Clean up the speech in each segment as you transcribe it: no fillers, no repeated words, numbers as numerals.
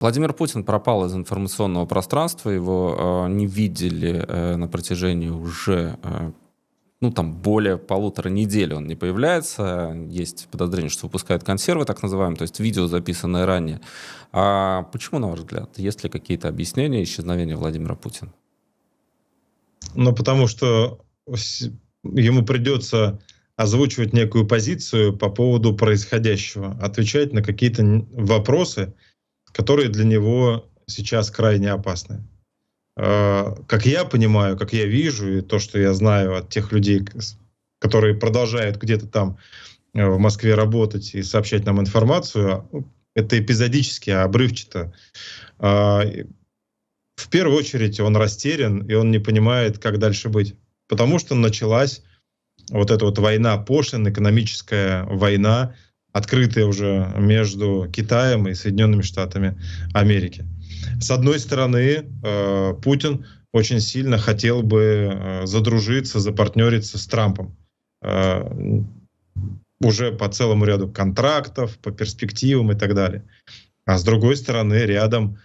Владимир Путин пропал из информационного пространства, его не видели на протяжении уже более 1,5 недели он не появляется. Есть подозрение, что выпускают консервы, так называемые, то есть видео, записанное ранее. А почему, на ваш взгляд, есть ли какие-то объяснения исчезновения Владимира Путина? Ну, потому что ему придется озвучивать некую позицию по поводу происходящего, отвечать на какие-то вопросы, которые для него сейчас крайне опасны. Как я понимаю, как я вижу, и то, что я знаю от тех людей, которые продолжают где-то там в Москве работать и сообщать нам информацию, это эпизодически, обрывчато. В первую очередь он растерян, и он не понимает, как дальше быть. Потому что началась вот эта вот война пошлин, экономическая война, открытая уже между Китаем и Соединенными Штатами Америки. С одной стороны, Путин очень сильно хотел бы задружиться, запартнериться с Трампом. Уже по целому ряду контрактов, по перспективам и так далее. А с другой стороны, рядом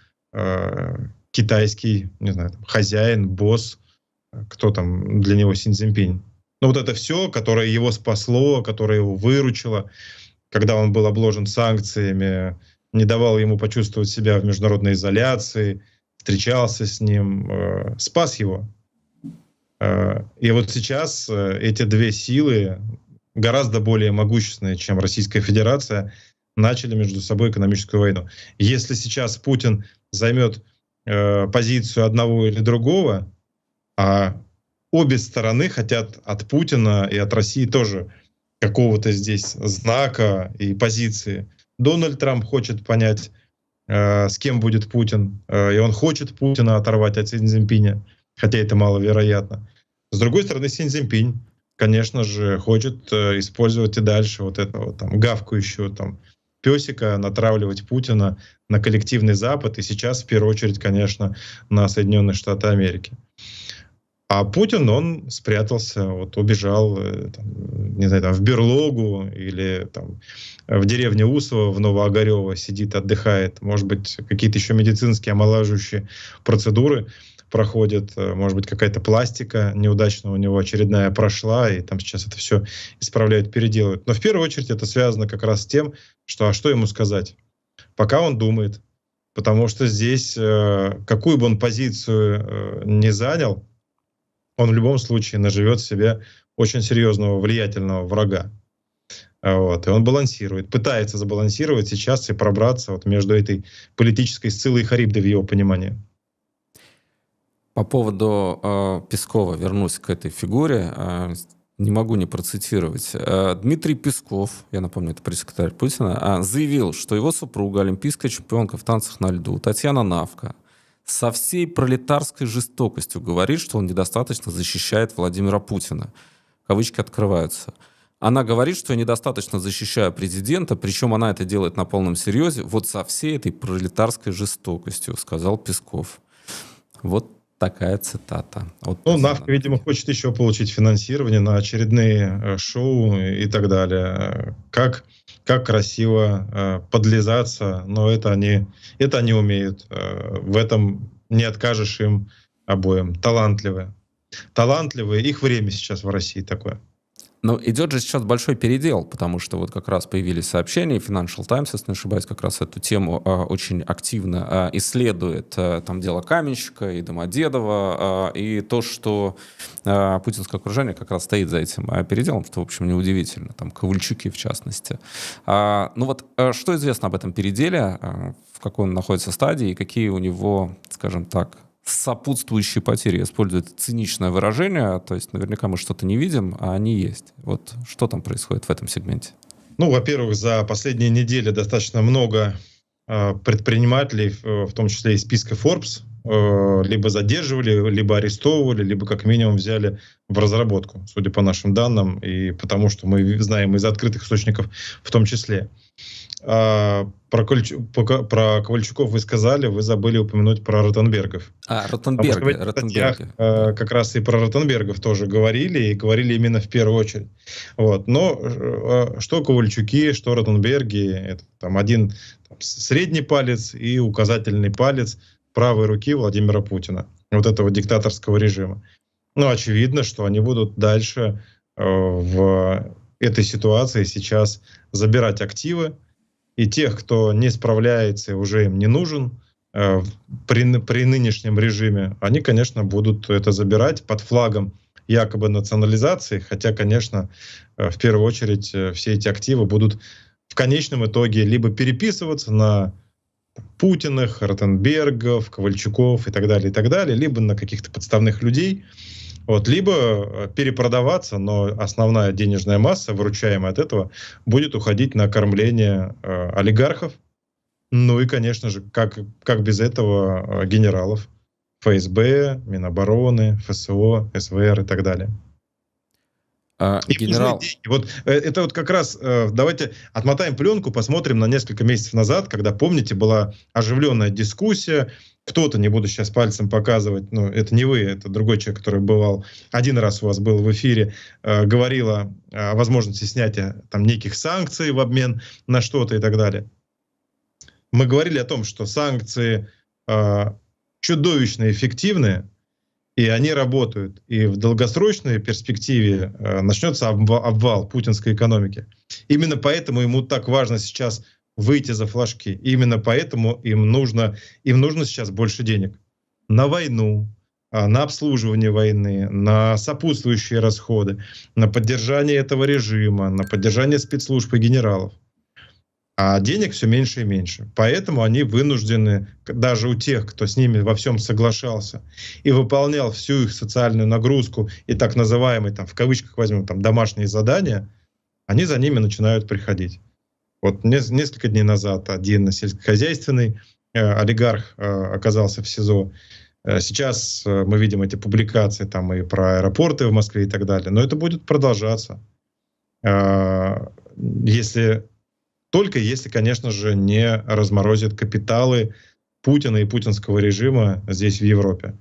китайский, не знаю, хозяин, босс, кто там для него Си Цзиньпинь. Ну вот это все, которое его спасло, которое его выручило, когда он был обложен санкциями, не давал ему почувствовать себя в международной изоляции, встречался с ним, спас его. И вот сейчас эти две силы, гораздо более могущественные, чем Российская Федерация, начали между собой экономическую войну. Если сейчас Путин займет позицию одного или другого, а обе стороны хотят от Путина и от России тоже какого-то здесь знака и позиции. Дональд Трамп хочет понять, с кем будет Путин, и он хочет Путина оторвать от Си Цзиньпиня, хотя это маловероятно. С другой стороны, Си Цзиньпинь, конечно же, хочет использовать и дальше вот этого там гавкающего там песика, натравливать Путина на коллективный Запад, и сейчас в первую очередь, конечно, на Соединенные Штаты Америки. А Путин, он спрятался, вот убежал, не знаю, там, в берлогу или там, в деревне Усово, в Новоогарево, сидит, отдыхает. Может быть, какие-то еще медицинские омолаживающие процедуры проходят. Может быть, какая-то пластика неудачно у него очередная прошла, и там сейчас это все исправляют, переделывают. Но в первую очередь это связано как раз с тем, что что ему сказать? Пока он думает. Потому что здесь, какую бы он позицию не занял, он в любом случае наживет себе очень серьезного влиятельного врага. Вот. И он балансирует, пытается забалансировать сейчас и пробраться вот между этой политической Сциллой и Харибдой в его понимании. По поводу Пескова, вернусь к этой фигуре, не могу не процитировать. Дмитрий Песков, я напомню, это пресс-секретарь Путина, заявил, что его супруга, олимпийская чемпионка в танцах на льду, Татьяна Навка, со всей пролетарской жестокостью говорит, что он недостаточно защищает Владимира Путина. Кавычки открываются. Она говорит, что я недостаточно защищаю президента, причем она это делает на полном серьезе, вот со всей этой пролетарской жестокостью, сказал Песков. Вот такая цитата. Навка, видимо, хочет еще получить финансирование на очередные шоу и так далее. Как красиво подлизаться, но это они умеют. В этом не откажешь им обоим. Талантливые. Их время сейчас в России такое. Но идет же сейчас большой передел, потому что вот как раз появились сообщения, Financial Times, если не ошибаюсь, как раз эту тему очень активно исследует. Там дело Каменщика и Домодедова, и то, что путинское окружение как раз стоит за этим переделом, что, в общем, неудивительно. Там Ковальчуки, в частности. Что известно об этом переделе, в какой он находится стадии, и какие у него, скажем так, сопутствующие потери, используют циничное выражение, то есть наверняка мы что-то не видим, а они есть. Вот что там происходит в этом сегменте? Во-первых, за последние недели достаточно много предпринимателей, в том числе из списка Forbes, либо задерживали, либо арестовывали, либо как минимум взяли в разработку, судя по нашим данным, и потому что мы знаем из открытых источников в том числе. Про Ковальчуков вы сказали, вы забыли упомянуть про Ротенбергов. Ротенберги. В статьях как раз и про Ротенбергов тоже говорили, и говорили именно в первую очередь. Вот. Но что Ковальчуки, что Ротенберги, это там один средний палец и указательный палец правой руки Владимира Путина, вот этого диктаторского режима. Ну, очевидно, что они будут дальше в этой ситуации сейчас забирать активы, и тех, кто не справляется и уже им не нужен при нынешнем режиме, они, конечно, будут это забирать под флагом якобы национализации, хотя, конечно, в первую очередь все эти активы будут в конечном итоге либо переписываться на Путиных, Ротенбергов, Ковальчуков и так далее, либо на каких-то подставных людей, вот, либо перепродаваться, но основная денежная масса, выручаемая от этого, будет уходить на кормление олигархов, ну и, конечно же, как без этого генералов ФСБ, Минобороны, ФСО, СВР и так далее. Генерал... Вот это вот как раз, давайте отмотаем пленку, посмотрим на несколько месяцев назад, когда, помните, была оживленная дискуссия, кто-то, не буду сейчас пальцем показывать, ну, это не вы, это другой человек, который бывал, один раз у вас был в эфире, говорила о возможности снятия там неких санкций в обмен на что-то и так далее. Мы говорили о том, что санкции чудовищно эффективны, и они работают. И в долгосрочной перспективе начнется обвал путинской экономики. Именно поэтому ему так важно сейчас выйти за флажки. Именно поэтому им нужно сейчас больше денег. На войну, на обслуживание войны, на сопутствующие расходы, на поддержание этого режима, на поддержание спецслужб и генералов. А денег все меньше и меньше. Поэтому они вынуждены, даже у тех, кто с ними во всем соглашался и выполнял всю их социальную нагрузку и так называемые, там, в кавычках возьмем, там, домашние задания, они за ними начинают приходить. Вот несколько дней назад один сельскохозяйственный олигарх оказался в СИЗО. Сейчас мы видим эти публикации там и про аэропорты в Москве и так далее. Но это будет продолжаться. Только если, конечно же, не разморозят капиталы Путина и путинского режима здесь, в Европе.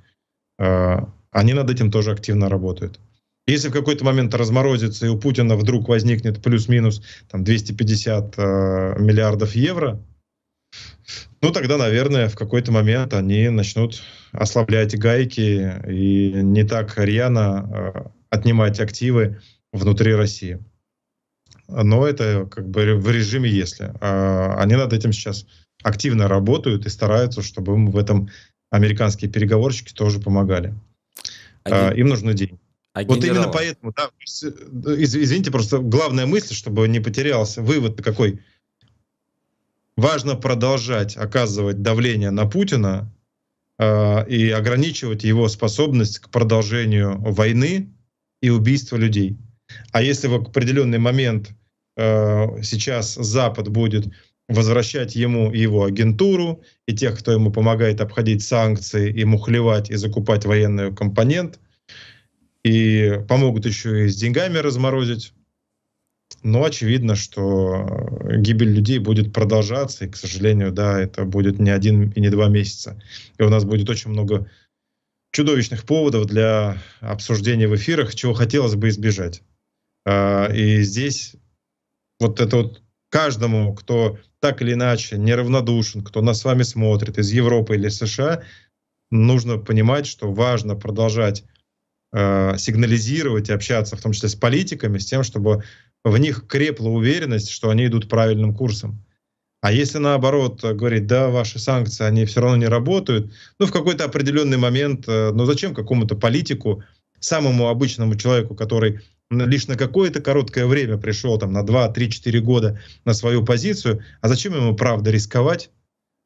Они над этим тоже активно работают. Если в какой-то момент разморозится и у Путина вдруг возникнет плюс-минус там, 250 миллиардов евро, ну тогда, наверное, в какой-то момент они начнут ослаблять гайки и не так рьяно отнимать активы внутри России. Но это как бы в режиме «если». Они над этим сейчас активно работают и стараются, чтобы им в этом американские переговорщики тоже помогали. Им нужны деньги. Вот именно поэтому, да, извините, просто главная мысль, чтобы не потерялся, вывод какой. Важно продолжать оказывать давление на Путина и ограничивать его способность к продолжению войны и убийства людей. А если в определенный момент сейчас Запад будет возвращать ему его агентуру и тех, кто ему помогает обходить санкции и мухлевать и закупать военный компонент, и помогут еще и с деньгами разморозить, но очевидно, что гибель людей будет продолжаться, и, к сожалению, да, это будет не 1 и не 2 месяца. И у нас будет очень много чудовищных поводов для обсуждения в эфирах, чего хотелось бы избежать. И здесь вот это вот каждому, кто так или иначе неравнодушен, кто нас с вами смотрит из Европы или США, нужно понимать, что важно продолжать сигнализировать и общаться, в том числе с политиками, с тем, чтобы в них крепла уверенность, что они идут правильным курсом. А если наоборот говорить, да, ваши санкции, они все равно не работают, ну в какой-то определенный момент, ну зачем какому-то политику, самому обычному человеку, который лишь на какое-то короткое время пришел там, на 2, 3, 4 года на свою позицию, а зачем ему, правда, рисковать,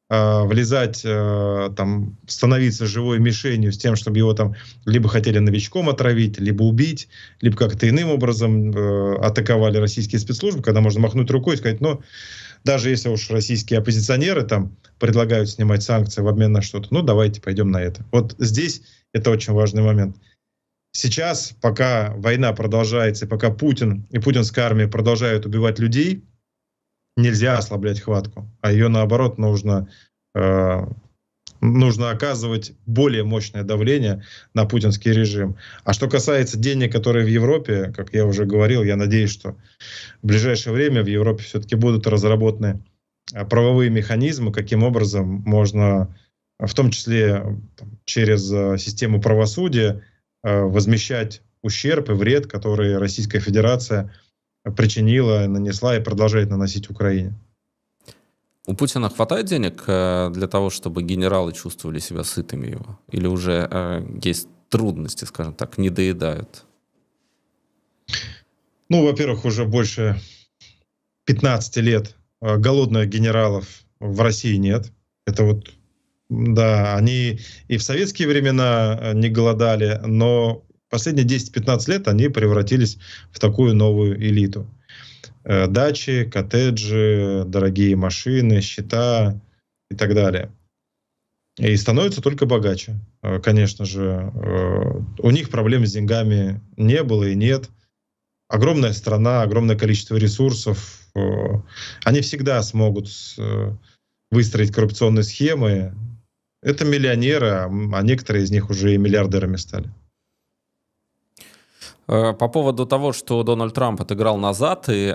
влезать, там, становиться живой мишенью с тем, чтобы его там либо хотели новичком отравить, либо убить, либо как-то иным образом атаковали российские спецслужбы, когда можно махнуть рукой и сказать, ну, Даже если уж российские оппозиционеры там предлагают снимать санкции в обмен на что-то, ну давайте пойдем на это. Вот здесь это очень важный момент. Сейчас, пока война продолжается, и пока Путин и путинская армия продолжают убивать людей, нельзя ослаблять хватку, а ее, наоборот, нужно оказывать более мощное давление на путинский режим. А что касается денег, которые в Европе, как я уже говорил, я надеюсь, что в ближайшее время в Европе все-таки будут разработаны правовые механизмы, каким образом можно, в том числе через систему правосудия, возмещать ущерб и вред, который Российская Федерация причинила, нанесла и продолжает наносить Украине. У Путина хватает денег для того, чтобы генералы чувствовали себя сытыми его? Или уже есть трудности, скажем так, не доедают? Ну, во-первых, уже больше 15 лет голодных генералов в России нет. Это вот, да, они и в советские времена не голодали, но последние 10-15 лет они превратились в такую новую элиту. Дачи, коттеджи, дорогие машины, счета и так далее. И становятся только богаче. Конечно же, у них проблем с деньгами не было и нет. Огромная страна, огромное количество ресурсов. Они всегда смогут выстроить коррупционные схемы. Это миллионеры, а некоторые из них уже и миллиардерами стали. По поводу того, что Дональд Трамп отыграл назад и,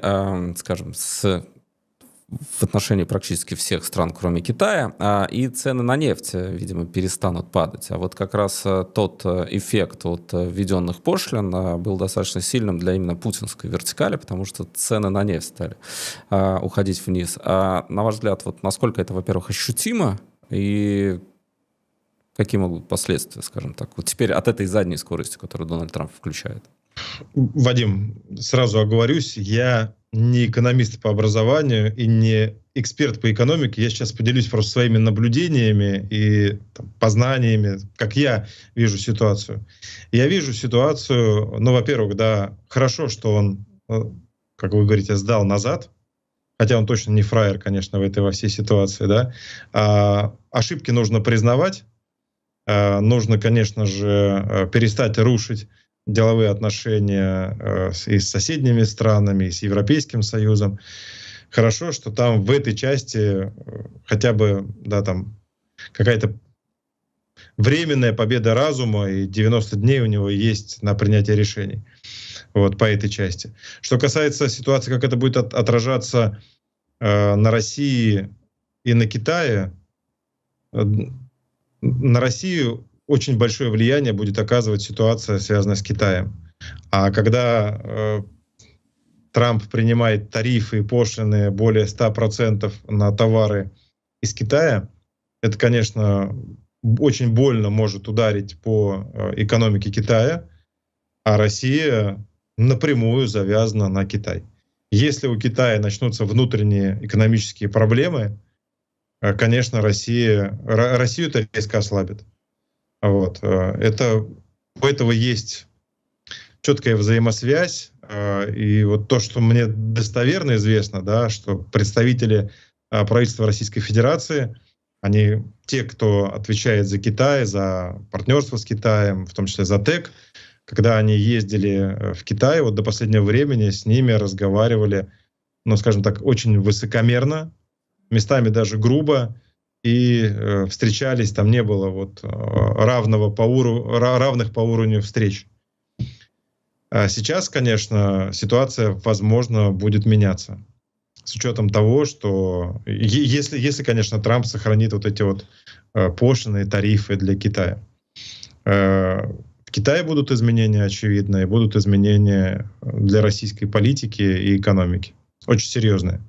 скажем, в отношении практически всех стран, кроме Китая, и цены на нефть, видимо, перестанут падать. А вот как раз тот эффект от введенных пошлин был достаточно сильным для именно путинской вертикали, потому что цены на нефть стали уходить вниз. А на ваш взгляд, вот насколько это, во-первых, ощутимо, и какие могут быть последствия, скажем так, вот теперь от этой задней скорости, которую Дональд Трамп включает? Вадим, сразу оговорюсь, я не экономист по образованию и не эксперт по экономике. Я сейчас поделюсь просто своими наблюдениями и познаниями, как я вижу ситуацию. Я вижу ситуацию, ну, во-первых, да, хорошо, что он, как вы говорите, сдал назад, хотя он точно не фраер, конечно, во всей ситуации, да. Ошибки нужно признавать, нужно, конечно же, перестать рушить деловые отношения и с соседними странами, и с Европейским Союзом. Хорошо, что там в этой части хотя бы, да, там какая-то временная победа разума, и 90 дней у него есть на принятие решений вот, по этой части. Что касается ситуации, как это будет отражаться на России и на Китае, на Россию очень большое влияние будет оказывать ситуация, связанная с Китаем. А когда Трамп принимает тарифы и пошлины более 100% на товары из Китая, это, конечно, очень больно может ударить по экономике Китая, а Россия напрямую завязана на Китай. Если у Китая начнутся внутренние экономические проблемы, конечно, Россию это резко ослабит. Вот. У этого есть четкая взаимосвязь. И вот то, что мне достоверно известно, да, что представители правительства Российской Федерации, они те, кто отвечает за Китай, за партнерство с Китаем, в том числе за ТЭК, когда они ездили в Китай, вот до последнего времени с ними разговаривали, ну, скажем так, очень высокомерно, местами даже грубо, и встречались, там не было вот равных по уровню встреч. А сейчас, конечно, ситуация, возможно, будет меняться. С учетом того, что если, конечно, Трамп сохранит вот эти вот пошлины и тарифы для Китая. В Китае будут изменения очевидные, будут изменения для российской политики и экономики. Очень серьезные.